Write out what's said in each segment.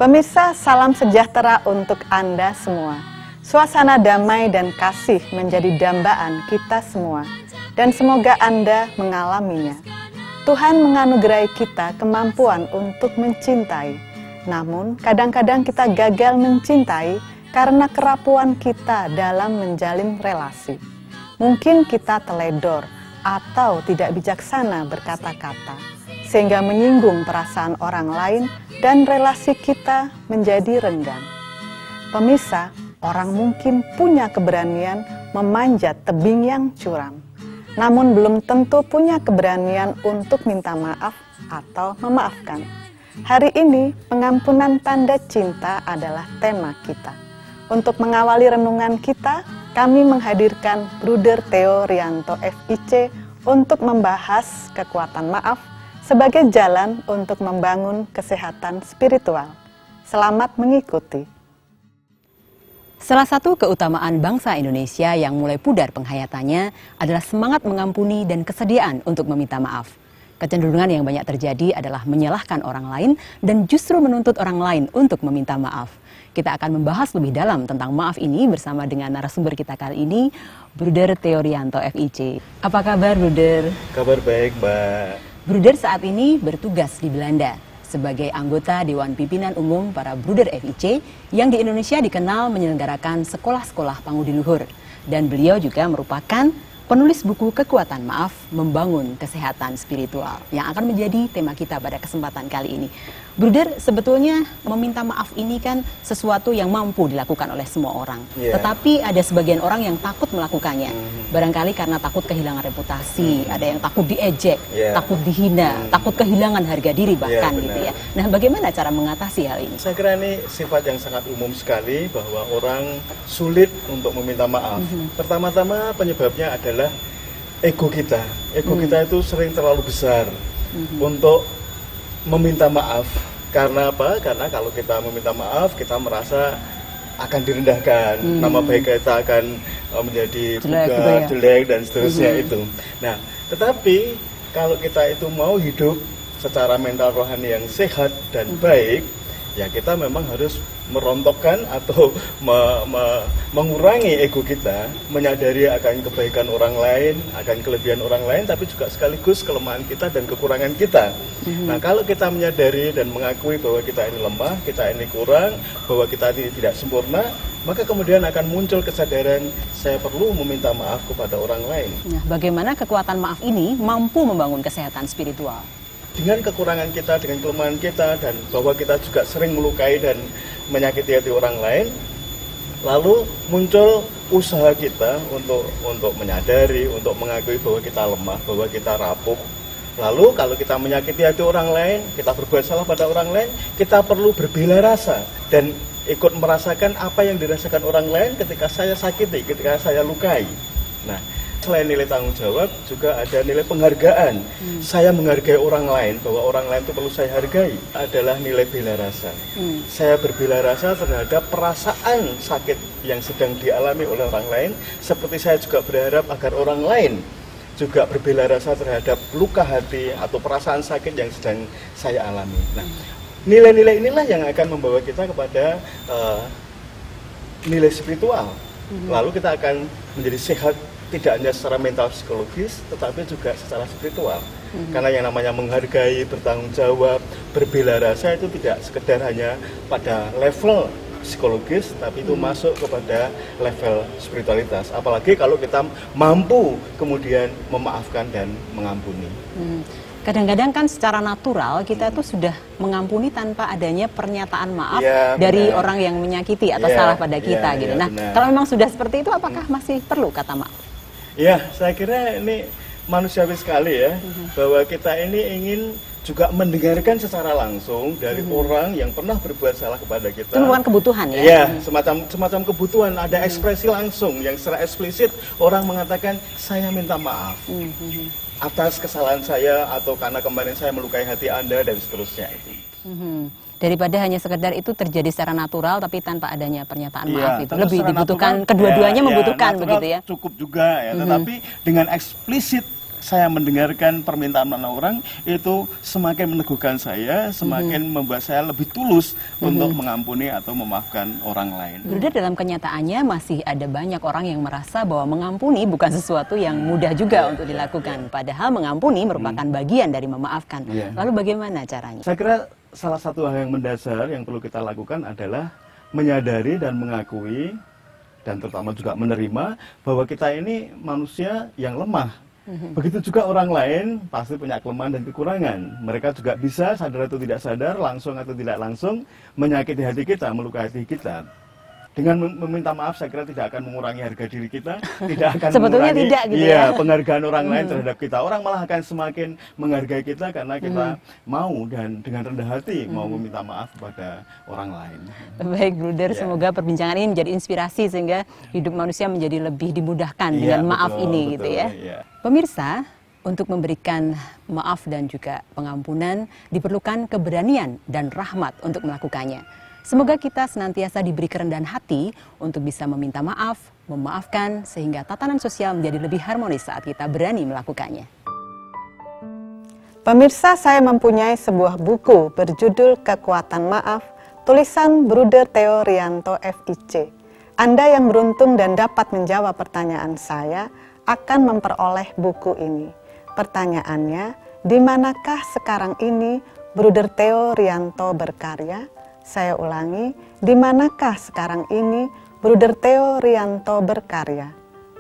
Pemirsa, salam sejahtera untuk Anda semua. Suasana damai dan kasih menjadi dambaan kita semua, dan semoga Anda mengalaminya. Tuhan menganugerahi kita kemampuan untuk mencintai, namun kadang-kadang kita gagal mencintai karena kerapuan kita dalam menjalin relasi. Mungkin kita teledor atau tidak bijaksana berkata-kata, sehingga menyinggung perasaan orang lain dan relasi kita menjadi renggang. Pemirsa, orang mungkin punya keberanian memanjat tebing yang curam, namun belum tentu punya keberanian untuk minta maaf atau memaafkan. Hari ini, pengampunan tanda cinta adalah tema kita. Untuk mengawali renungan kita, kami menghadirkan Bruder Theo Rianto FIC untuk membahas kekuatan maaf sebagai jalan untuk membangun kesehatan spiritual. Selamat mengikuti. Salah satu keutamaan bangsa Indonesia yang mulai pudar penghayatannya adalah semangat mengampuni dan kesediaan untuk meminta maaf. Kecenderungan yang banyak terjadi adalah menyalahkan orang lain dan justru menuntut orang lain untuk meminta maaf. Kita akan membahas lebih dalam tentang maaf ini bersama dengan narasumber kita kali ini, Bruder Theo Rianto FIC. Apa kabar, Bruder? Kabar baik, Mbak. Bruder saat ini bertugas di Belanda sebagai anggota Dewan Pimpinan Umum para Bruder FIC yang di Indonesia dikenal menyelenggarakan sekolah-sekolah pangudi luhur. Dan beliau juga merupakan penulis buku Kekuatan Maaf Membangun Kesehatan Spiritual yang akan menjadi tema kita pada kesempatan kali ini. Bruder, sebetulnya meminta maaf ini kan sesuatu yang mampu dilakukan oleh semua orang. Tetapi ada sebagian orang yang takut melakukannya. Barangkali karena takut kehilangan reputasi, ada yang takut diejek, takut dihina, takut kehilangan harga diri bahkan gitu ya. Nah, bagaimana cara mengatasi hal ini? Saya kira ini sifat yang sangat umum sekali bahwa orang sulit untuk meminta maaf. Pertama-tama penyebabnya adalah ego kita. Ego kita itu sering terlalu besar untuk meminta maaf. Karena apa? Karena kalau kita meminta maaf, kita merasa akan direndahkan, nama baik kita akan menjadi jelek dan seterusnya itu. Nah, tetapi kalau kita itu mau hidup secara mental rohani yang sehat dan baik, ya kita memang harus merontokkan atau mengurangi ego kita, menyadari akan kebaikan orang lain, akan kelebihan orang lain, tapi juga sekaligus kelemahan kita dan kekurangan kita. Nah, kalau kita menyadari dan mengakui bahwa kita ini lemah, kita ini kurang, bahwa kita ini tidak sempurna, maka kemudian akan muncul kesadaran saya perlu meminta maaf kepada orang lain. Nah, bagaimana kekuatan maaf ini mampu membangun kesehatan spiritual? dengan kekurangan kita, dengan kelemahan kita, dan bahwa kita juga sering melukai dan menyakiti hati orang lain, lalu muncul usaha kita untuk menyadari, untuk mengakui bahwa kita lemah, bahwa kita rapuh. Lalu kalau kita menyakiti hati orang lain, kita berbuat salah pada orang lain, kita perlu berbela rasa dan ikut merasakan apa yang dirasakan orang lain ketika saya sakiti, ketika saya lukai. Nah, selain nilai tanggung jawab, juga ada nilai penghargaan. Saya menghargai orang lain, bahwa orang lain itu perlu saya hargai, adalah nilai bela rasa. Saya berbela rasa terhadap perasaan sakit yang sedang dialami oleh orang lain, seperti saya juga berharap agar orang lain juga berbela rasa terhadap luka hati atau perasaan sakit yang sedang saya alami. Nah, nilai-nilai inilah yang akan membawa kita kepada nilai spiritual. Lalu kita akan menjadi sehat, tidak hanya secara mental psikologis, tetapi juga secara spiritual. Karena yang namanya menghargai, bertanggung jawab, berbela rasa itu tidak sekedar hanya pada level psikologis, tapi itu masuk kepada level spiritualitas. Apalagi kalau kita mampu kemudian memaafkan dan mengampuni. Kadang-kadang kan secara natural kita tuh sudah mengampuni tanpa adanya pernyataan maaf dari benar. orang yang menyakiti atau salah pada kita gitu. Nah, benar. kalau memang sudah seperti itu, apakah masih perlu kata maaf? Ya, saya kira ini manusiawi sekali ya, bahwa kita ini ingin juga mendengarkan secara langsung dari orang yang pernah berbuat salah kepada kita. Itu bukan kebutuhan ya? Iya, semacam kebutuhan, ada ekspresi langsung yang secara eksplisit orang mengatakan saya minta maaf atas kesalahan saya, atau karena kemarin saya melukai hati Anda, dan seterusnya itu. Daripada hanya sekedar itu terjadi secara natural tapi tanpa adanya pernyataan maaf, itu lebih secara dibutuhkan, natural, kedua-duanya membutuhkan begitu ya? Cukup juga ya, tetapi dengan eksplisit saya mendengarkan permintaan orang, itu semakin meneguhkan saya, semakin membuat saya lebih tulus untuk mengampuni atau memaafkan orang lain. Bruder, dalam kenyataannya masih ada banyak orang yang merasa bahwa mengampuni bukan sesuatu yang mudah juga untuk dilakukan. Padahal mengampuni merupakan bagian dari memaafkan. Lalu bagaimana caranya? Saya kira salah satu hal yang mendasar yang perlu kita lakukan adalah menyadari dan mengakui, dan terutama juga menerima bahwa kita ini manusia yang lemah. Begitu juga orang lain pasti punya kelemahan dan kekurangan. Mereka juga bisa, sadar atau tidak sadar, langsung atau tidak langsung, menyakiti hati kita, melukai hati kita. Dengan meminta maaf, saya kira tidak akan mengurangi harga diri kita, tidak akan sebetulnya mengurangi tidak, gitu ya? penghargaan orang lain terhadap kita. Orang malah akan semakin menghargai kita karena kita mau dan dengan rendah hati mau meminta maaf kepada orang lain. Baik, Bruder, semoga perbincangan ini menjadi inspirasi sehingga hidup manusia menjadi lebih dimudahkan dengan maaf ini, gitu ya. Pemirsa, untuk memberikan maaf dan juga pengampunan diperlukan keberanian dan rahmat untuk melakukannya. Semoga kita senantiasa diberi kerendahan hati untuk bisa meminta maaf, memaafkan, sehingga tatanan sosial menjadi lebih harmonis saat kita berani melakukannya. Pemirsa, saya mempunyai sebuah buku berjudul Kekuatan Maaf, tulisan Bruder Theo Rianto FIC. Anda yang beruntung dan dapat menjawab pertanyaan saya akan memperoleh buku ini. Pertanyaannya, di manakah sekarang ini Bruder Theo Rianto berkarya? Saya ulangi, di manakah sekarang ini Bruder Theo Rianto berkarya?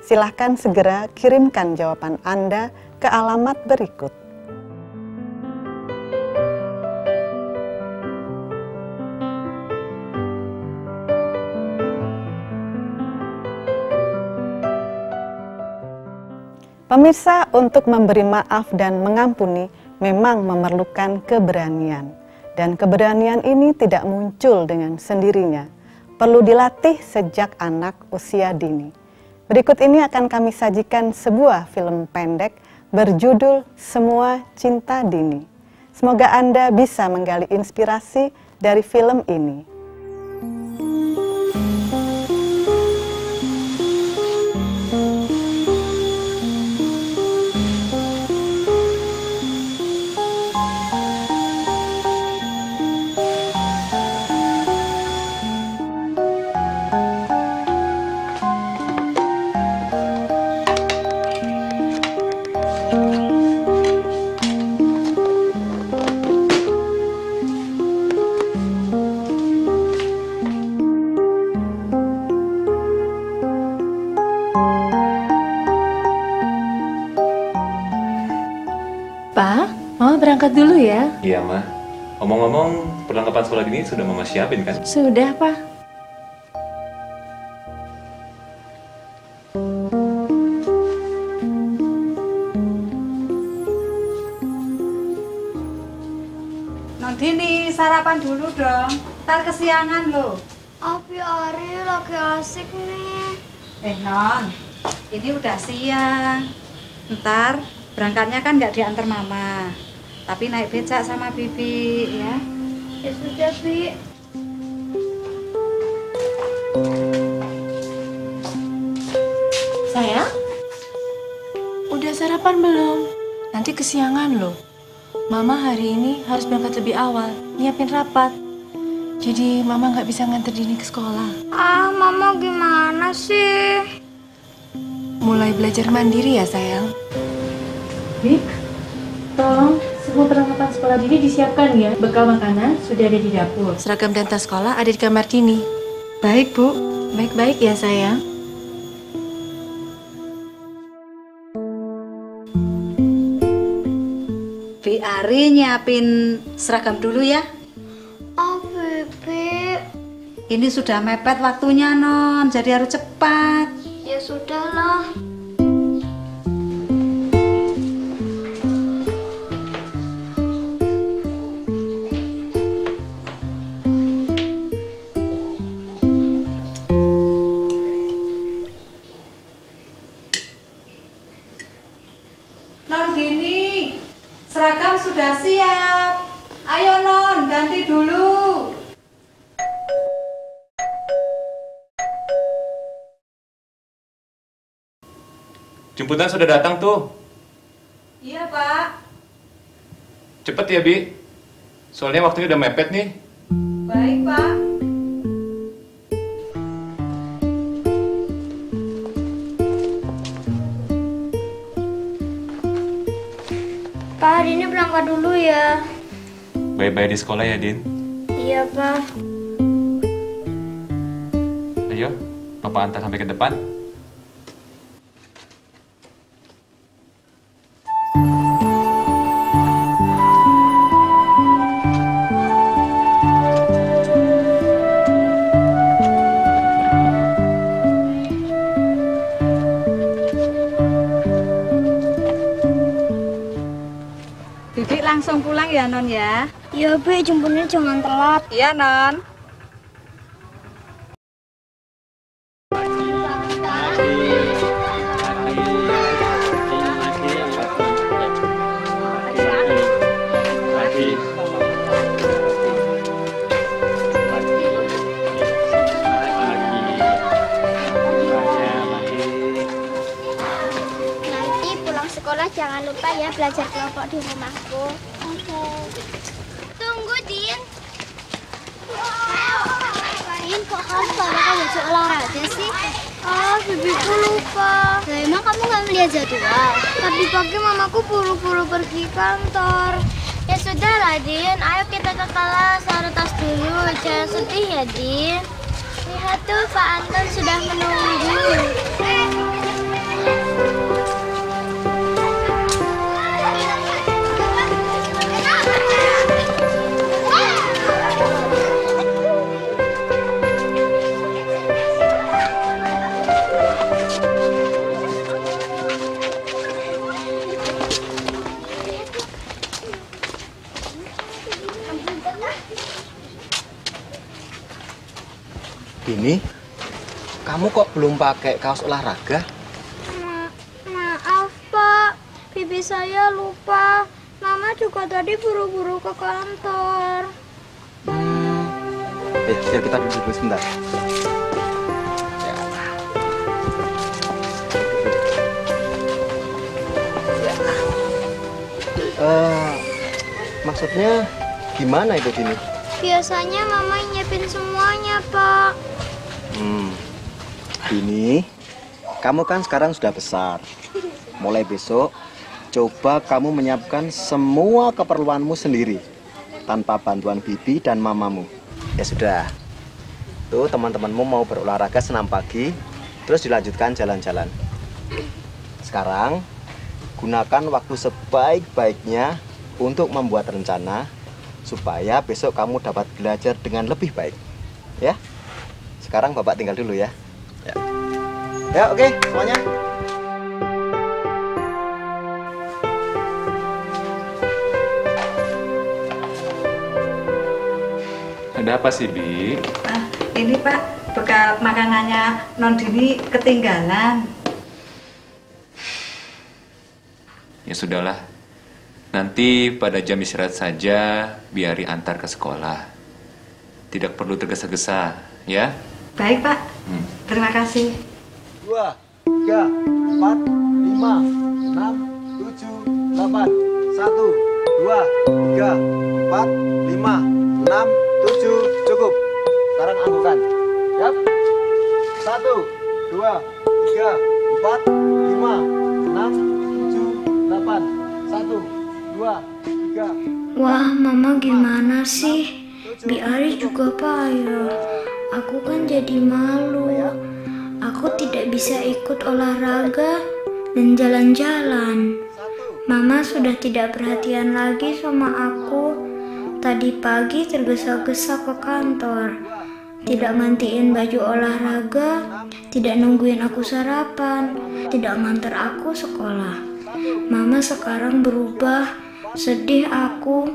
Silahkan segera kirimkan jawaban Anda ke alamat berikut. Pemirsa, untuk memberi maaf dan mengampuni memang memerlukan keberanian. Dan keberanian ini tidak muncul dengan sendirinya. Perlu dilatih sejak anak usia dini. Berikut ini akan kami sajikan sebuah film pendek berjudul Semua Cinta Dini. Semoga Anda bisa menggali inspirasi dari film ini. berangkat dulu ya. Iya, Ma. Omong-omong, perlengkapan sekolah ini sudah Mama siapin kan? Sudah, Pak. Nondini, sarapan dulu dong. Ntar kesiangan loh. Abi Ari lagi asik nih. Non, ini udah siang. Ntar berangkatnya kan nggak diantar Mama. Tapi naik becak sama Bibi, ya. Ya sudah, Bi. Sayang, udah sarapan belum? Nanti kesiangan loh. Mama hari ini harus berangkat lebih awal, nyiapin rapat. Jadi Mama nggak bisa nganter Dini ke sekolah. Ah, Mama gimana sih? Mulai belajar mandiri ya, sayang. Bik, tolong semua perlengkapan sekolah Dini disiapkan ya. Bekal makanan sudah ada di dapur. Seragam dan tas sekolah ada di kamar Dini. Baik, Bu. Baik-baik ya, sayang. Bi Ari nyiapin seragam dulu ya. Ah, Bibi. Ini sudah mepet waktunya, Non. Jadi harus cepat. Ya sudahlah. Non Dini, seragam sudah siap. Ayo Non, ganti dulu. Jemputan sudah datang tuh. Iya, Pak. Cepet ya, Bi. Soalnya waktunya udah mepet nih. Baik, Pak. Pak, hari ini berangkat dulu ya. Bye-bye di sekolah ya, Din. Iya, Pak. Ayo, Papa antar sampai ke depan. Bibi langsung pulang ya, Non ya. Iya, Bi, jemputnya jangan telat. Iya, Non. Nanti pulang sekolah jangan lupa ya belajar kelompok di rumahku. Oke. Tunggu, Din. Din, kok kamu gak pakai baju olahraga sih? Ah, bibiku lupa. Lah, emang kamu gak melihat jadwal? Tadi pagi mamaku buru-buru pergi kantor. Ya sudahlah, Din. Ayo kita ke kelas, taruh tas dulu. Jangan sedih ya, Din. Lihat tuh, Pak Anton sudah menunggu. Dini, kamu kok belum pakai kaos olahraga? Maaf, Pak. Bibi saya lupa. Mama juga tadi buru-buru ke kantor. Biar kita duduk dulu sebentar. Maksudnya gimana itu, Dini? Biasanya Mama nyiapin semuanya, Pak. Dini, kamu kan sekarang sudah besar. Mulai besok, coba kamu menyiapkan semua keperluanmu sendiri, tanpa bantuan bibi dan mamamu. Ya sudah, tuh teman-temanmu mau berolahraga senam pagi, terus dilanjutkan jalan-jalan. Sekarang, gunakan waktu sebaik-baiknya untuk membuat rencana supaya besok kamu dapat belajar dengan lebih baik. Ya. Sekarang Bapak tinggal dulu ya. Ya, ya oke semuanya. Ada apa sih, Bi? Ini Pak, bekal makanannya Non Dini ketinggalan. Ya sudahlah. Nanti pada jam istirahat saja biari antar ke sekolah. Tidak perlu tergesa-gesa, ya? Baik Pak, terima kasih. 2, 3, 4, 5, 6, 7, 8. 1, 2, 3, 4, 5, 6, 7. Cukup. Sekarang anggukan. Yap. 1, 2, 3, 4, 5, 6, 7, 8. 1, 2, 3. Wah, Mama gimana sih? Biari juga payah. Aku kan jadi malu. Aku tidak bisa ikut olahraga dan jalan-jalan. Mama sudah tidak perhatian lagi sama aku. Tadi pagi tergesa-gesa ke kantor. Tidak mantiin baju olahraga, tidak nungguin aku sarapan, tidak nganter aku sekolah. Mama sekarang berubah, sedih aku.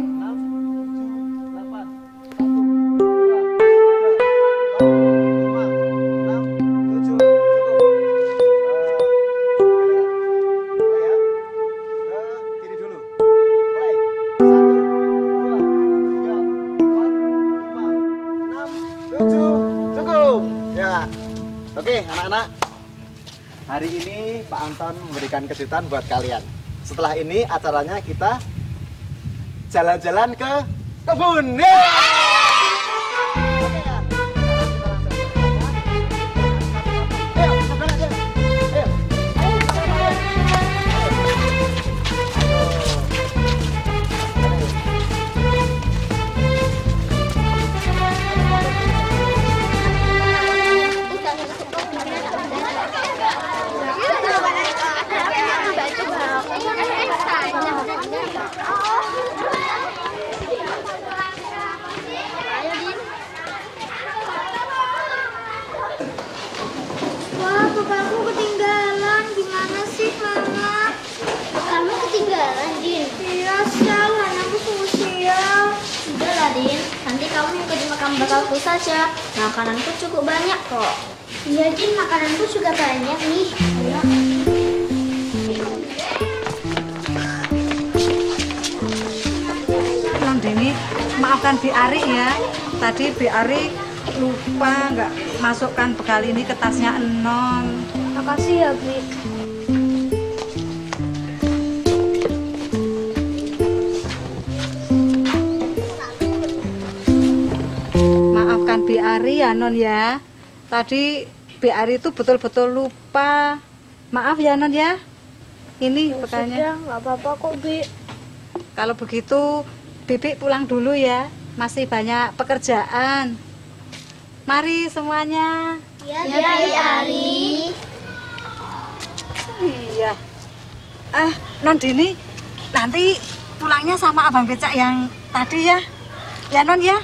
Oke, anak-anak. Hari ini Pak Anton memberikan kejutan buat kalian. Setelah ini acaranya kita jalan-jalan ke kebun. Wah, bapakku ketinggalan. Gimana sih, Mama? Kamu ketinggalan, Din? Iya, sial. Anakku sungguh sial. Udah lah, Din. Nanti kamu ikut makan bakalku saja. Makananku cukup banyak kok. Iya, Din. Makananku juga banyak nih. Ayo. Non Dini, maafkan Bi Ari ya. Tadi Bi Ari lupa nggak masukkan bekal ini ke tasnya Non. Makasih ya, Bi. Maafkan Bi Ari ya Non ya. Tadi Bi Ari itu betul-betul lupa. Maaf ya Non ya. Ini bekalnya. Nggak apa-apa kok, Bi. Kalau begitu Bibi pulang dulu ya. Masih banyak pekerjaan. Mari semuanya. Ya, Bi Ari. Iya. Non Dini, nanti pulangnya sama Abang Becak yang tadi ya. Ya Non ya.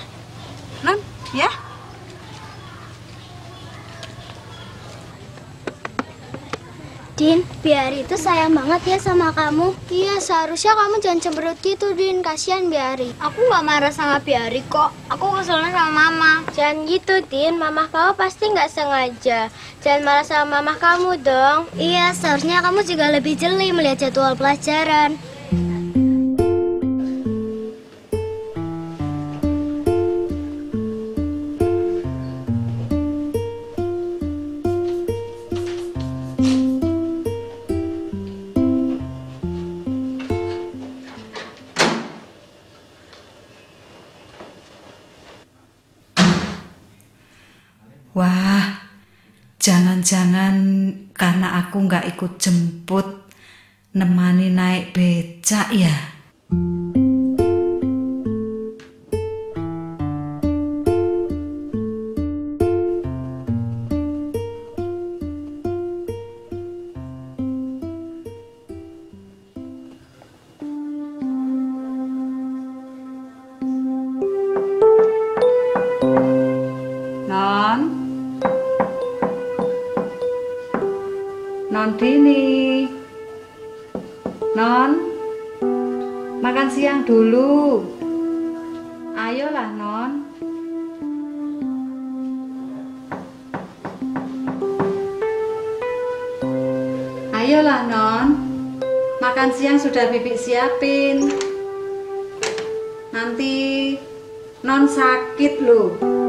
Non, ya. Din, Bi Ari itu sayang banget ya sama kamu. Iya, seharusnya kamu jangan cemberut gitu, Din. Kasihan Bi Ari. Aku nggak marah sama Bi Ari kok. Aku keselnya sama Mama. Jangan gitu, Din. Mama kamu pasti nggak sengaja. Jangan marah sama Mama kamu dong. Iya, seharusnya kamu juga lebih jeli melihat jadwal pelajaran. Wah, jangan-jangan karena aku nggak ikut jemput, nemani naik becak ya? Non. Non Dini. Non. Makan siang dulu. Ayolah, Non. Ayolah, Non. Makan siang sudah Bibi siapin. Nanti Non sakit loh.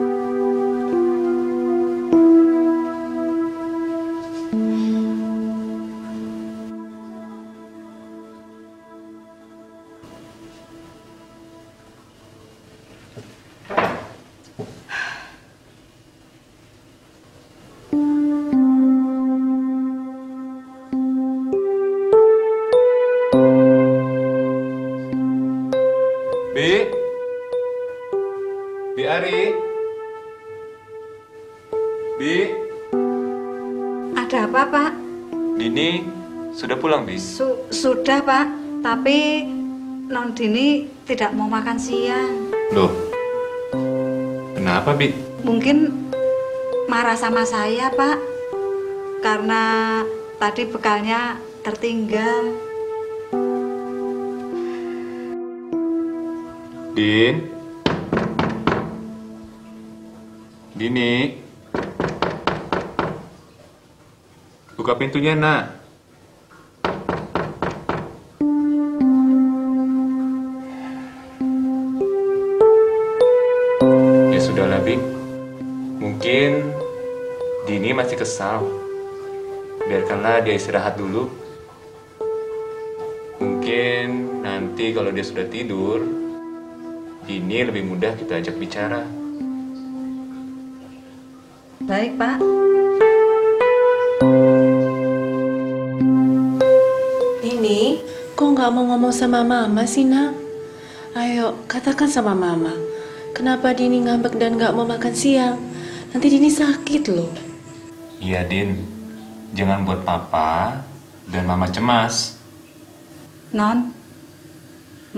Bi Ari. Bi. Ada apa, Pak? Dini sudah pulang, Bi? Sudah, Pak. Tapi Non Dini tidak mau makan siang. Loh, kenapa, Bi? Mungkin marah sama saya, Pak. Karena tadi bekalnya tertinggal. Din. Dini. Buka pintunya, Nak. Ya sudahlah, Bing. Mungkin Dini masih kesal. Biarkanlah dia istirahat dulu. Mungkin nanti kalau dia sudah tidur, Dini lebih mudah kita ajak bicara. Baik, Pak. Dini, kok nggak mau ngomong sama Mama sih, Nak? Ayo, katakan sama Mama. Kenapa Dini ngambek dan nggak mau makan siang? Nanti Dini sakit loh. Iya, Din. Jangan buat Papa dan Mama cemas. Non,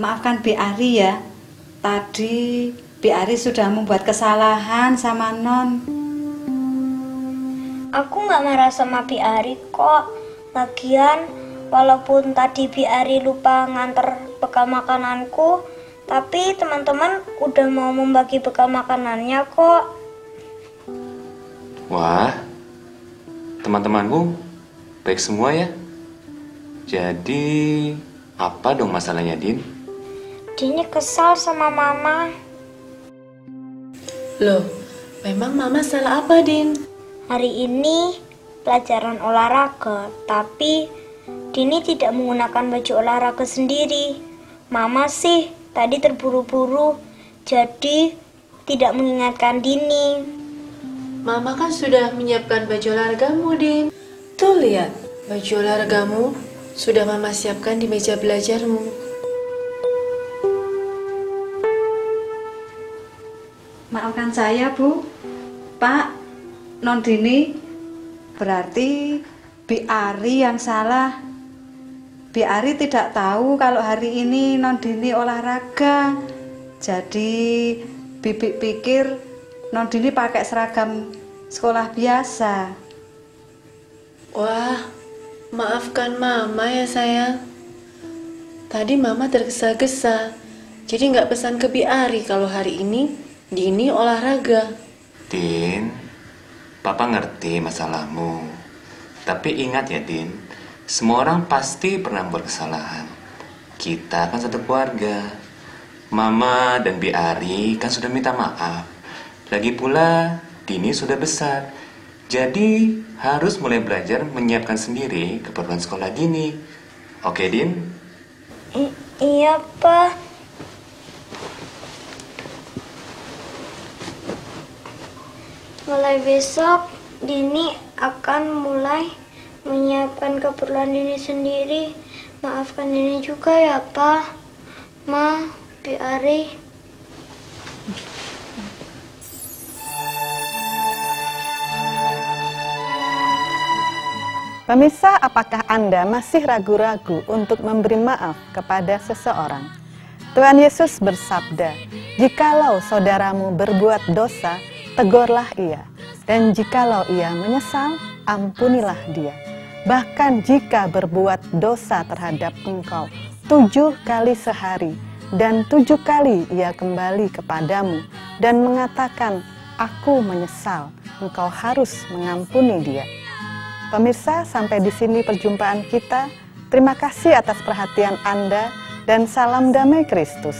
maafkan Bi Ari ya. Tadi Bi Ari sudah membuat kesalahan sama Non. Aku nggak marah sama Bi Ari kok. Lagian, walaupun tadi Bi Ari lupa nganter bekal makananku, tapi teman-teman udah mau membagi bekal makanannya kok. Wah, teman-temanmu baik semua ya? Jadi, apa dong masalahnya, Din? Dini kesal sama Mama. Loh, memang Mama salah apa, Din? Hari ini pelajaran olahraga, tapi Dini tidak menggunakan baju olahraga sendiri. Mama sih tadi terburu-buru, jadi tidak mengingatkan Dini. Mama kan sudah menyiapkan baju olahragamu, Din. Tuh lihat, baju olahragamu sudah Mama siapkan di meja belajarmu. Maafkan saya, Bu. Pak, Non Dini, berarti Bi Ari yang salah. Bi Ari tidak tahu kalau hari ini Non Dini olahraga. Jadi Bibi pikir Non Dini pakai seragam sekolah biasa. Wah, maafkan Mama ya sayang. Tadi Mama tergesa-gesa, jadi nggak pesan ke Bi Ari kalau hari ini Dini olahraga. Din, Papa ngerti masalahmu. Tapi ingat ya, Din, semua orang pasti pernah membuat kesalahan. Kita kan satu keluarga. Mama dan Bi Ari kan sudah minta maaf. Lagi pula, Dini sudah besar. Jadi, harus mulai belajar menyiapkan sendiri keperluan sekolah Dini. Oke, Din? Iya, Pak. Mulai besok, Dini akan mulai menyiapkan keperluan Dini sendiri. Maafkan Dini juga ya, Pak. Ma, Bi Ari. Pemirsa, apakah Anda masih ragu-ragu untuk memberi maaf kepada seseorang? Tuhan Yesus bersabda, "Jikalau saudaramu berbuat dosa, tegurlah ia. Dan jikalau ia menyesal, ampunilah dia. Bahkan jika berbuat dosa terhadap engkau 7 kali sehari, dan 7 kali ia kembali kepadamu dan mengatakan, aku menyesal, engkau harus mengampuni dia. Pemirsa, sampai di sini perjumpaan kita. Terima kasih atas perhatian Anda dan salam damai Kristus.